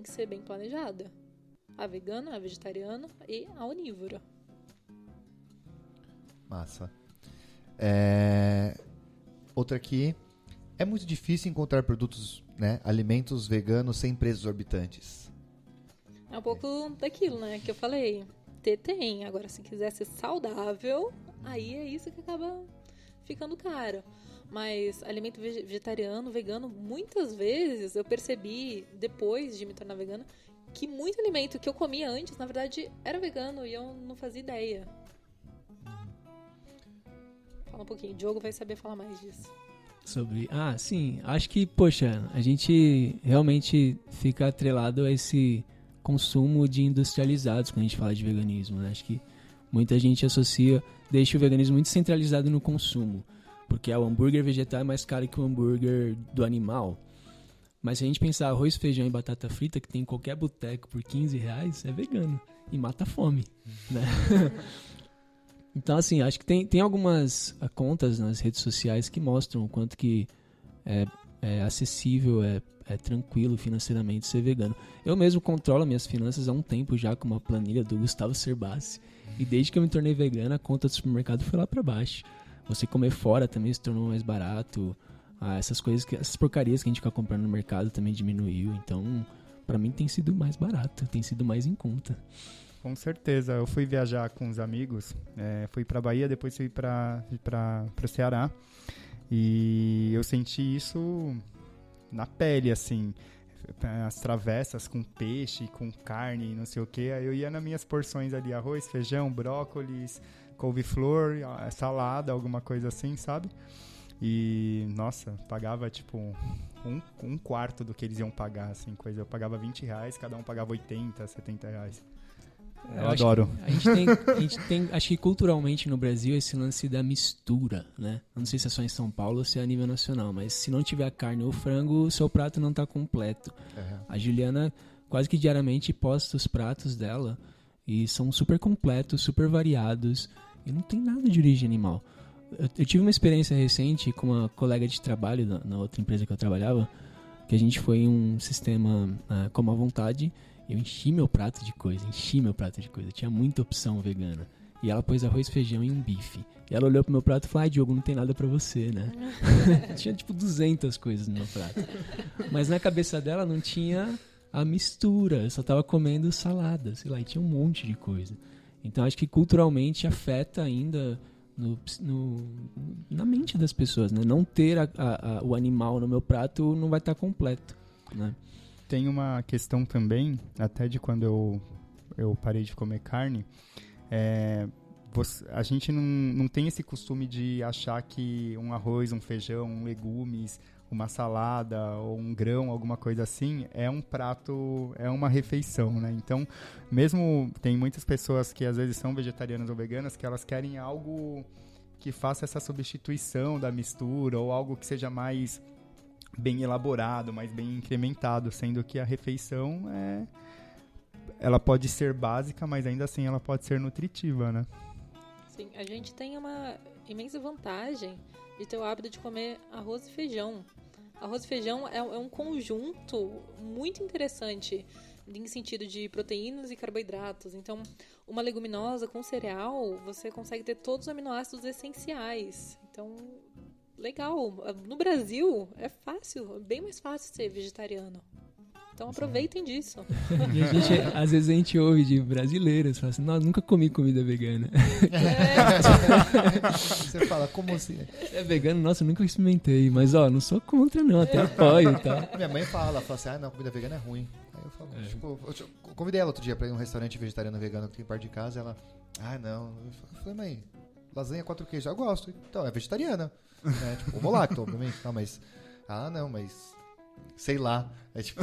que ser bem planejada. A vegana, a vegetariana e a onívora. Massa. Outra aqui. É muito difícil encontrar produtos, né, alimentos veganos sem preços exorbitantes. É um pouco daquilo, né, que eu falei. Tem. Agora, se quiser ser saudável, aí é isso que acaba ficando caro. Mas alimento vegetariano, vegano, muitas vezes eu percebi, depois de me tornar vegana, que muito alimento que eu comia antes, na verdade, era vegano e eu não fazia ideia. Fala um pouquinho, o Diogo vai saber falar mais disso. Sim, acho que, poxa, a gente realmente fica atrelado a esse consumo de industrializados quando a gente fala de veganismo, né? Acho que muita gente deixa o veganismo muito centralizado no consumo, porque o hambúrguer vegetal é mais caro que o hambúrguer do animal. Mas se a gente pensar arroz, feijão e batata frita, que tem em qualquer boteco por R$15, é vegano e mata a fome, né? Então, assim, acho que tem algumas contas nas redes sociais que mostram o quanto que é acessível, é tranquilo financeiramente ser vegano. Eu mesmo controlo minhas finanças há um tempo já com uma planilha do Gustavo Cerbasi. E desde que eu me tornei vegano, a conta do supermercado foi lá pra baixo. Você comer fora também se tornou mais barato. Essas porcarias que a gente fica comprando no mercado também diminuiu. Então, pra mim tem sido mais barato, tem sido mais em conta. Com certeza. Eu fui viajar com os amigos, fui pra Bahia, depois fui pro Ceará. E eu senti isso na pele, assim. As travessas com peixe, com carne, não sei o que. Aí eu ia nas minhas porções ali, arroz, feijão, brócolis, couve-flor, salada, alguma coisa assim, sabe? E, nossa, pagava tipo um quarto do que eles iam pagar, assim, coisa. Eu pagava R$20, cada um pagava R$80, R$70. Eu adoro. A gente tem, acho que culturalmente no Brasil, esse lance da mistura, né? Não sei se é só em São Paulo ou se é a nível nacional, mas se não tiver carne ou frango, o seu prato não tá completo. Uhum. A Juliana quase que diariamente posta os pratos dela e são super completos, super variados e não tem nada de origem animal. Eu tive uma experiência recente com uma colega de trabalho na outra empresa que eu trabalhava, que a gente foi em um sistema como à vontade. Eu enchi meu prato de coisa. Tinha muita opção vegana. E ela pôs arroz, feijão e um bife. E ela olhou pro meu prato e falou, Diogo, não tem nada pra você, né? Tinha tipo 200 coisas no meu prato. Mas na cabeça dela não tinha a mistura. Eu só tava comendo salada, sei lá, e tinha um monte de coisa. Então acho que culturalmente afeta ainda na mente das pessoas, né? Não ter o animal no meu prato não vai estar completo, né? Tem uma questão também, até de quando eu parei de comer carne, a gente não tem esse costume de achar que um arroz, um feijão, legumes, uma salada ou um grão, alguma coisa assim, é um prato, é uma refeição, né? Então, mesmo tem muitas pessoas que às vezes são vegetarianas ou veganas que elas querem algo que faça essa substituição da mistura ou algo que seja mais bem elaborado, mais bem incrementado, sendo que a refeição ela pode ser básica, mas ainda assim ela pode ser nutritiva, né? Sim, a gente tem uma imensa vantagem de ter o hábito de comer arroz e feijão. Arroz e feijão é um conjunto muito interessante em sentido de proteínas e carboidratos. Então, uma leguminosa com cereal, você consegue ter todos os aminoácidos essenciais. Então, legal. No Brasil, é fácil, é bem mais fácil ser vegetariano. Então aproveitem disso. E às vezes a gente ouve de brasileiros, fala assim, não, nunca comi comida vegana. Você fala, como assim? É vegano? Nossa, eu nunca experimentei, mas não sou contra não, até apoio e tal. Minha mãe fala assim, não, comida vegana é ruim. Aí eu falo, eu convidei ela outro dia pra ir num restaurante vegetariano vegano que tem perto de casa, ela, não. Eu falei, mãe, lasanha 4 queijos, eu gosto. Então, é vegetariana. Né? Tipo, homo-lacto, obviamente. Não, mas, mas... sei lá, tipo...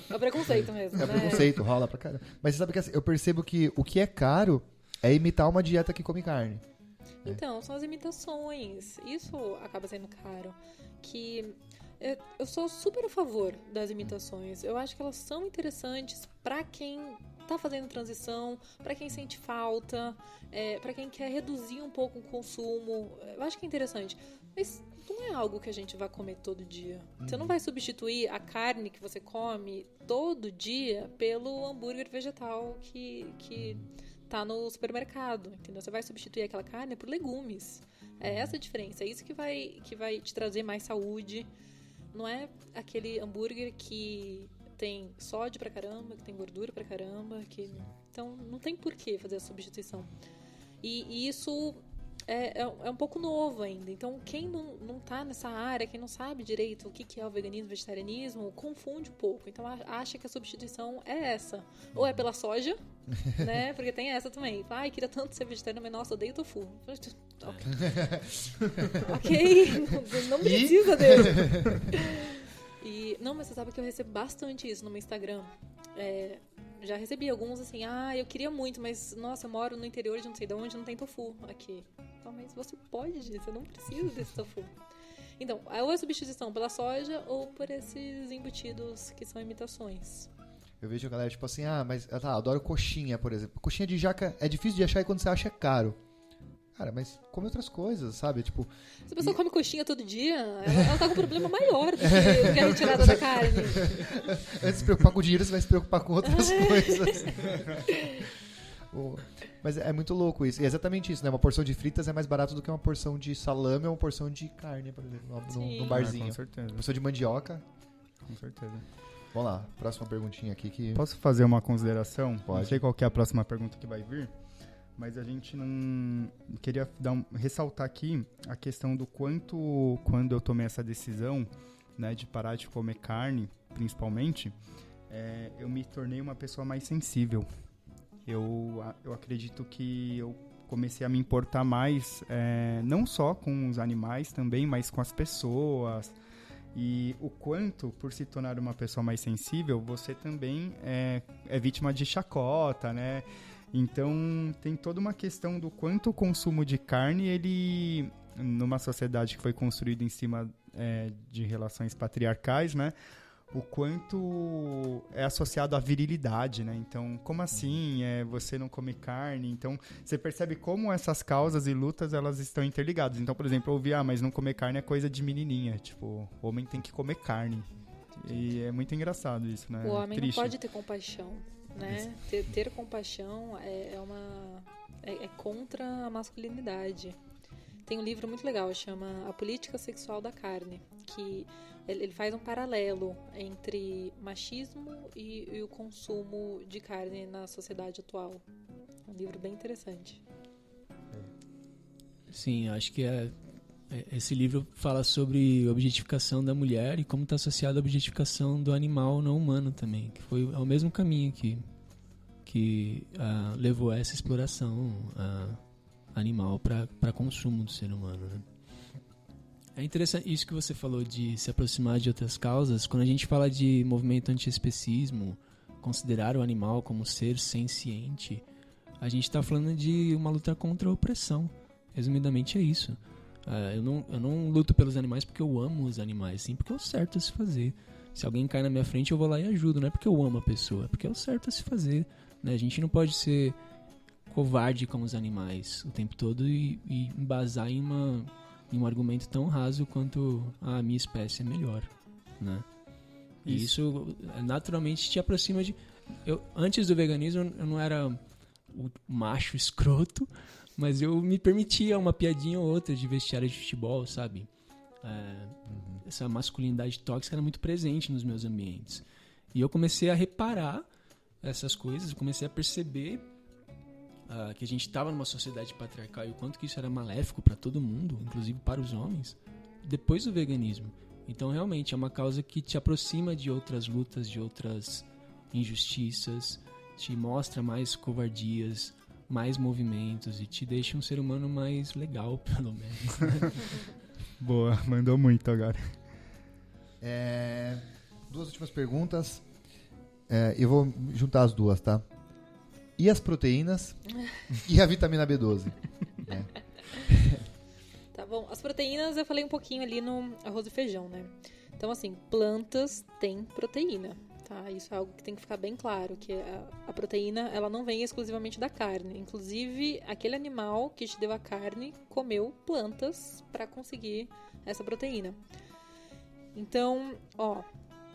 É o preconceito mesmo, né? É preconceito, rola pra caramba. Mas você sabe que assim, eu percebo que o que é caro é imitar uma dieta que come carne. Então, são as imitações. Isso acaba sendo caro. Eu sou super a favor das imitações. Eu acho que elas são interessantes pra quem tá fazendo transição, pra quem sente falta, pra quem quer reduzir um pouco o consumo. Eu acho que é interessante. Mas não é algo que a gente vai comer todo dia. Você não vai substituir a carne que você come todo dia pelo hambúrguer vegetal que tá no supermercado, entendeu? Você vai substituir aquela carne por legumes. É essa a diferença. É isso que vai te trazer mais saúde. Não é aquele hambúrguer que tem sódio pra caramba, que tem gordura pra caramba. Então, não tem por que fazer a substituição. E isso é um pouco novo ainda. Então, quem não tá nessa área, quem não sabe direito o que é o veganismo, o vegetarianismo, confunde um pouco. Então, acha que a substituição é essa. Ou é pela soja, né? Porque tem essa também. Ai, queria tanto ser vegetariano, mas nossa, odeio tofu. Ok, não precisa dele. Não, mas você sabe que eu recebo bastante isso no meu Instagram. Já recebi alguns assim, eu queria muito, mas nossa, eu moro no interior de não sei de onde, não tem tofu aqui. Então, mas você pode, você não precisa desse tofu. Então, ou é substituição pela soja ou por esses embutidos que são imitações. Eu vejo a galera tipo assim, mas adoro coxinha, por exemplo. Coxinha de jaca é difícil de achar e quando você acha é caro. Cara, mas come outras coisas, sabe? Tipo, se a pessoa come coxinha todo dia, ela tá com um problema maior do que a retirada da carne. Antes de se preocupar com o dinheiro, você vai se preocupar com outras coisas. Mas é muito louco isso. E é exatamente isso, né? Uma porção de fritas é mais barato do que uma porção de salame ou uma porção de carne, por exemplo, num barzinho. Com certeza. Uma porção de mandioca. Com certeza. Vamos lá, próxima perguntinha aqui. Posso fazer uma consideração? Pode. Não sei qual que é a próxima pergunta que vai vir, mas a gente não... Queria ressaltar aqui a questão do quanto, quando eu tomei essa decisão, né, de parar de comer carne, principalmente, eu me tornei uma pessoa mais sensível. Eu acredito que eu comecei a me importar mais, não só com os animais também, mas com as pessoas. E o quanto, por se tornar uma pessoa mais sensível, você também é vítima de chacota, né? Então, tem toda uma questão do quanto o consumo de carne, ele, numa sociedade que foi construída em cima de relações patriarcais, né? O quanto é associado à virilidade, né? Então, como assim você não come carne? Então, você percebe como essas causas e lutas, elas estão interligadas. Então, por exemplo, eu ouvi, mas não comer carne é coisa de menininha. Tipo, o homem tem que comer carne. E é muito engraçado isso, né? O homem triste. não pode ter compaixão, né? Ter compaixão é contra a masculinidade. Tem um livro muito legal, chama A Política Sexual da Carne, que ele faz um paralelo entre machismo e o consumo de carne na sociedade atual. É um livro bem interessante. Sim, acho que esse livro fala sobre objetificação da mulher e como está associado à objetificação do animal não humano também, que foi o mesmo caminho que levou a essa exploração animal para consumo do ser humano, né? É interessante isso que você falou de se aproximar de outras causas. Quando a gente fala de movimento antiespecismo, considerar o animal como ser senciente, a gente está falando de uma luta contra a opressão. Resumidamente é isso. Eu não luto pelos animais porque eu amo os animais, sim porque é o certo a se fazer. Se alguém cai na minha frente, eu vou lá e ajudo. Não é porque eu amo a pessoa, é porque é o certo a se fazer, né? A gente não pode ser covarde com os animais o tempo todo e embasar em um argumento tão raso quanto a minha espécie é melhor, né? E isso naturalmente te aproxima de... Antes do veganismo, eu não era o macho escroto, mas eu me permitia uma piadinha ou outra de vestiário de futebol, sabe? Essa masculinidade tóxica era muito presente nos meus ambientes. E eu comecei a reparar essas coisas, eu comecei a perceber que a gente estava numa sociedade patriarcal e o quanto que isso era maléfico para todo mundo, inclusive para os homens, depois do veganismo. Então, realmente, é uma causa que te aproxima de outras lutas, de outras injustiças, te mostra mais covardias, mais movimentos e te deixa um ser humano mais legal, pelo menos. Boa, mandou muito agora. Duas últimas perguntas. Eu vou juntar as duas, tá? E as proteínas e a vitamina B12. Tá bom. As proteínas eu falei um pouquinho ali no arroz e feijão, né? Então, assim, plantas têm proteína, tá? tá? Isso é algo que tem que ficar bem claro, que a proteína, ela não vem exclusivamente da carne. Inclusive, aquele animal que te deu a carne comeu plantas para conseguir essa proteína. Então,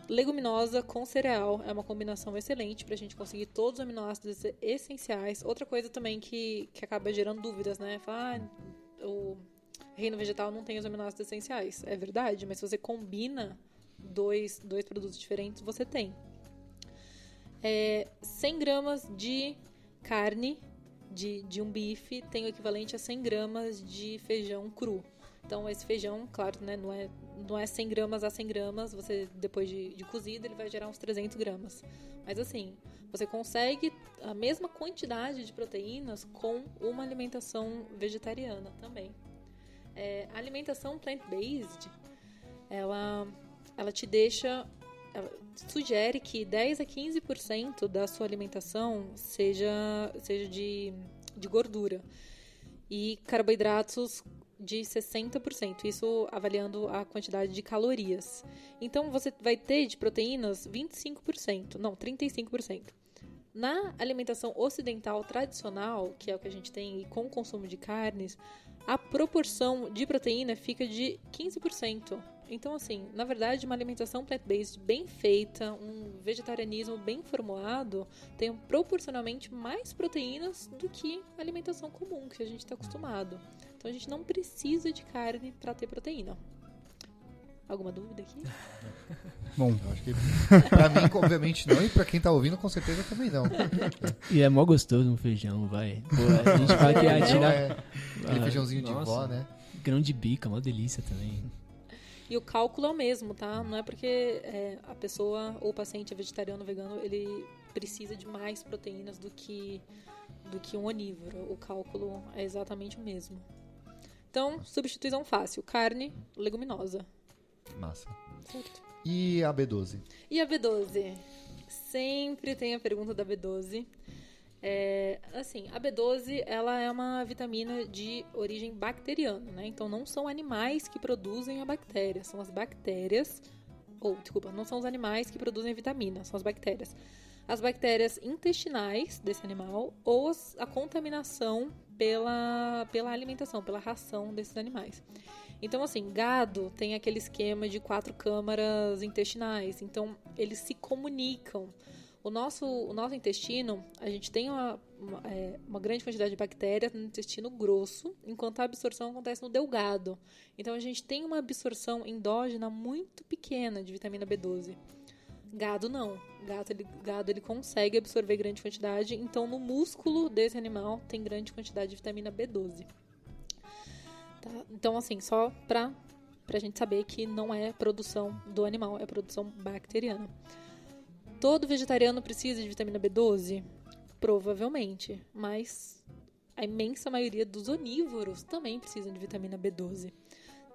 leguminosa com cereal é uma combinação excelente pra gente conseguir todos os aminoácidos essenciais. Outra coisa também que acaba gerando dúvidas, né? Falar, o reino vegetal não tem os aminoácidos essenciais. É verdade, mas se você combina dois produtos diferentes, você tem. 100 gramas de carne de um bife tem o equivalente a 100 gramas de feijão cru. Então, esse feijão, claro, né, não é 100 gramas a 100 gramas, você, depois de cozido, ele vai gerar uns 300 gramas. Mas, assim, você consegue a mesma quantidade de proteínas com uma alimentação vegetariana também. A alimentação plant-based, ela te deixa... Ela sugere que 10 a 15% da sua alimentação seja de gordura. E carboidratos de 60%, isso avaliando a quantidade de calorias. Então, você vai ter de proteínas 35%. Na alimentação ocidental tradicional, que é o que a gente tem com o consumo de carnes, a proporção de proteína fica de 15%. Então, assim, na verdade, uma alimentação plant-based bem feita, um vegetarianismo bem formulado, tem proporcionalmente mais proteínas do que a alimentação comum que a gente está acostumado. Então, a gente não precisa de carne para ter proteína. Alguma dúvida aqui? Bom, eu acho que pra mim, obviamente não, e pra quem tá ouvindo, com certeza também não. E é mó gostoso um feijão, vai. Pô, a gente fala que aquele feijãozinho de vó, né? Grão de bica, mó delícia também. E o cálculo é o mesmo, tá? Não é porque a pessoa ou o paciente é vegetariano ou vegano, ele precisa de mais proteínas do que um onívoro. O cálculo é exatamente o mesmo. Então, substituição fácil. Carne, leguminosa. Massa. Certo. E a B12? E a B12? Sempre tem a pergunta da B12. A B12, ela é uma vitamina de origem bacteriana, né? Então, não são animais que produzem a bactéria, são as bactérias... não são os animais que produzem a vitamina, são as bactérias. As bactérias intestinais desse animal ou a contaminação pela alimentação, pela ração desses animais. Então, assim, gado tem aquele esquema de 4 câmaras intestinais, então eles se comunicam. O nosso intestino, a gente tem uma grande quantidade de bactérias no intestino grosso, enquanto a absorção acontece no delgado. Então, a gente tem uma absorção endógena muito pequena de vitamina B12. Gado não. Gado ele consegue absorver grande quantidade, então no músculo desse animal tem grande quantidade de vitamina B12. Tá? Então, assim, só pra gente saber que não é produção do animal, é produção bacteriana. Todo vegetariano precisa de vitamina B12? Provavelmente, mas a imensa maioria dos onívoros também precisam de vitamina B12.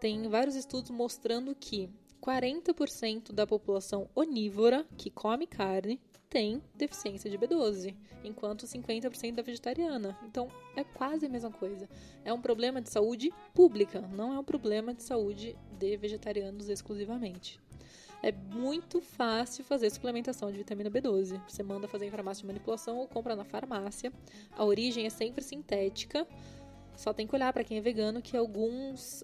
Tem vários estudos mostrando que 40% da população onívora que come carne tem deficiência de B12, enquanto 50% da vegetariana. Então, é quase a mesma coisa. É um problema de saúde pública, não é um problema de saúde de vegetarianos exclusivamente. É muito fácil fazer suplementação de vitamina B12. Você manda fazer em farmácia de manipulação ou compra na farmácia. A origem é sempre sintética. Só tem que olhar para quem é vegano que alguns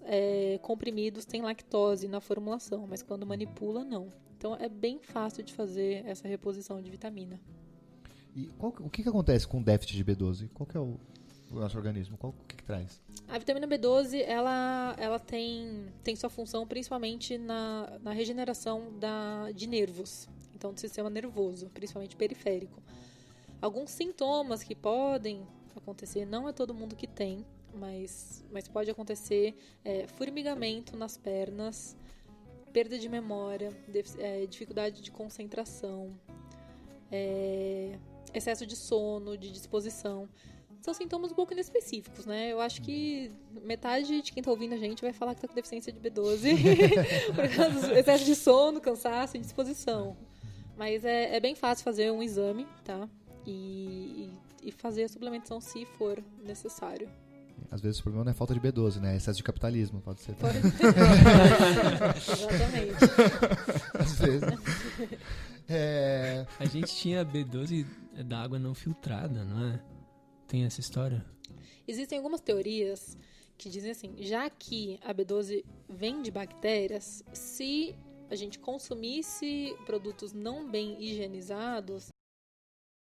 comprimidos têm lactose na formulação, mas quando manipula, não. Então, é bem fácil de fazer essa reposição de vitamina. E o que acontece com o déficit de B12? Qual que é o nosso organismo? O que traz? A vitamina B12, ela tem sua função principalmente na regeneração de nervos, então do sistema nervoso, principalmente periférico. Alguns sintomas que podem acontecer, não é todo mundo que tem, mas pode acontecer formigamento nas pernas, perda de memória, dificuldade de concentração, excesso de sono, de disposição. São sintomas um pouco inespecíficos, né? Eu acho que metade de quem tá ouvindo a gente vai falar que tá com deficiência de B12 por causa do excesso de sono, cansaço e disposição. Mas é bem fácil fazer um exame, tá? E fazer a suplementação se for necessário. Às vezes o problema não é falta de B12, né? É excesso de capitalismo, pode ser. Exatamente. Às vezes. A gente tinha B12 da água não filtrada, não é? Tem essa história? Existem algumas teorias que dizem assim, já que a B12 vem de bactérias, se a gente consumisse produtos não bem higienizados,